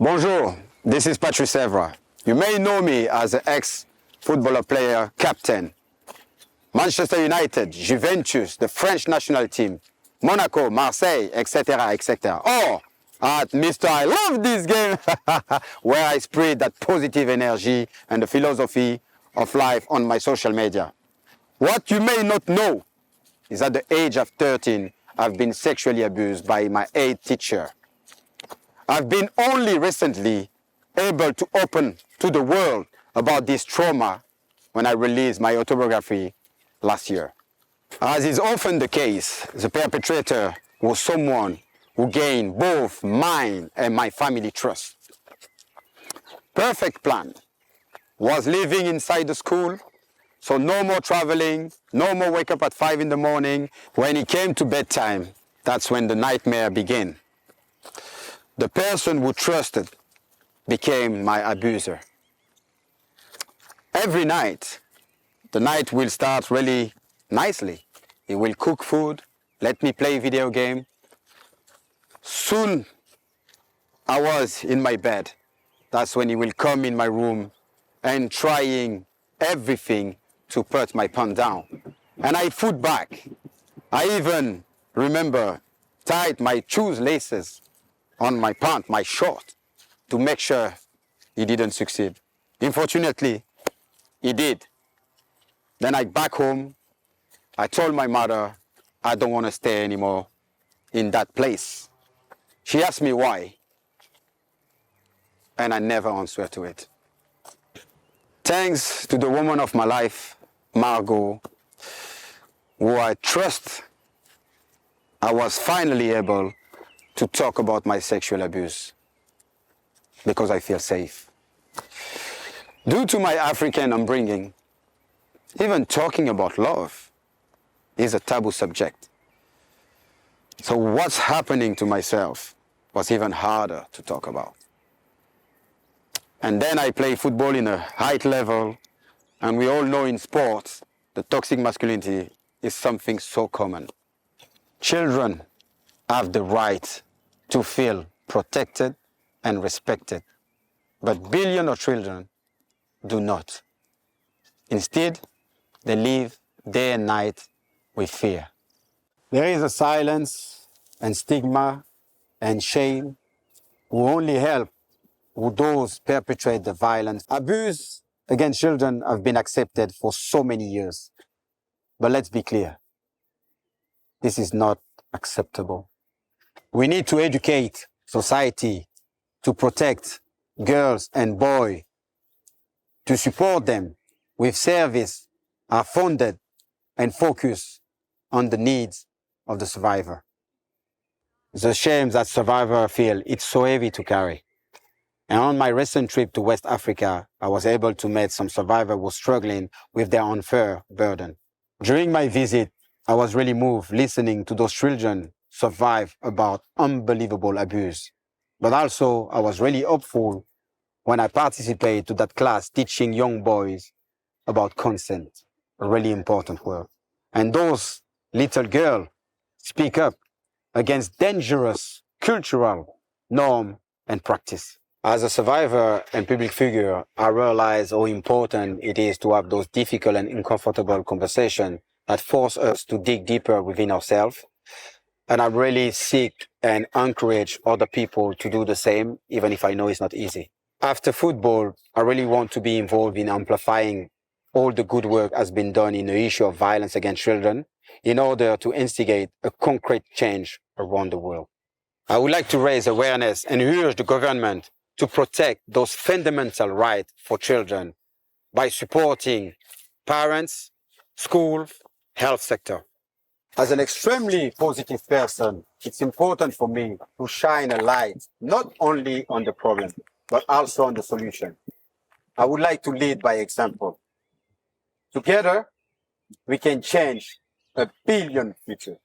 Bonjour, this is Patrice Evra. You may know me as an ex-footballer player, captain. Manchester United, Juventus, the French national team, Monaco, Marseille, etc., etc. Or at Mr. I love this game, where I spread that positive energy and the philosophy of life on my social media. What you may not know is at the age of 13, I've been sexually abused by my aid teacher. I've been only recently able to open to the world about this trauma when I released my autobiography last year. As is often the case, the perpetrator was someone who gained both mine and my family trust. Perfect plan. Was living inside the school, so no more traveling, no more wake up at 5 in the morning. When it came to bedtime, that's when the nightmare began. The person who trusted became my abuser. Every night, the night will start really nicely. He will cook food, let me play video game. Soon, I was in my bed. That's when he will come in my room and trying everything to put my pants down. And I fought back. I even remember tied my shoes laces on my pant, my short, to make sure he didn't succeed. Unfortunately, he did. Then I back home, I told my mother, I don't want to stay anymore in that place. She asked me why, and I never answered to it. Thanks to the woman of my life, Margot, who I trust, I was finally able to talk about my sexual abuse because I feel safe. Due to my African upbringing, even talking about love is a taboo subject. So what's happening to myself was even harder to talk about. And then I play football in a high level, and we all know in sports, the toxic masculinity is something so common. Children have the right to feel protected and respected, but billions of children do not. Instead, they live day and night with fear. There is a silence and stigma and shame who only help who those perpetrate the violence. Abuse against children have been accepted for so many years. But let's be clear, this is not acceptable. We need to educate society to protect girls and boys, to support them with service are funded and focus on the needs of the survivor. The shame that survivors feel, it's so heavy to carry. And on my recent trip to West Africa, I was able to meet some survivors who were struggling with their unfair burden. During my visit, I was really moved listening to those children survive about unbelievable abuse. But also, I was really hopeful when I participated to that class teaching young boys about consent, a really important word. And those little girls speak up against dangerous cultural norm and practice. As a survivor and public figure, I realize how important it is to have those difficult and uncomfortable conversations that force us to dig deeper within ourselves. And I really seek and encourage other people to do the same, even if I know it's not easy. After football, I really want to be involved in amplifying all the good work has been done in the issue of violence against children in order to instigate a concrete change around the world. I would like to raise awareness and urge the government to protect those fundamental rights for children by supporting parents, schools, health sector. As an extremely positive person, it's important for me to shine a light not only on the problem, but also on the solution. I would like to lead by example. Together, we can change 1 billion futures.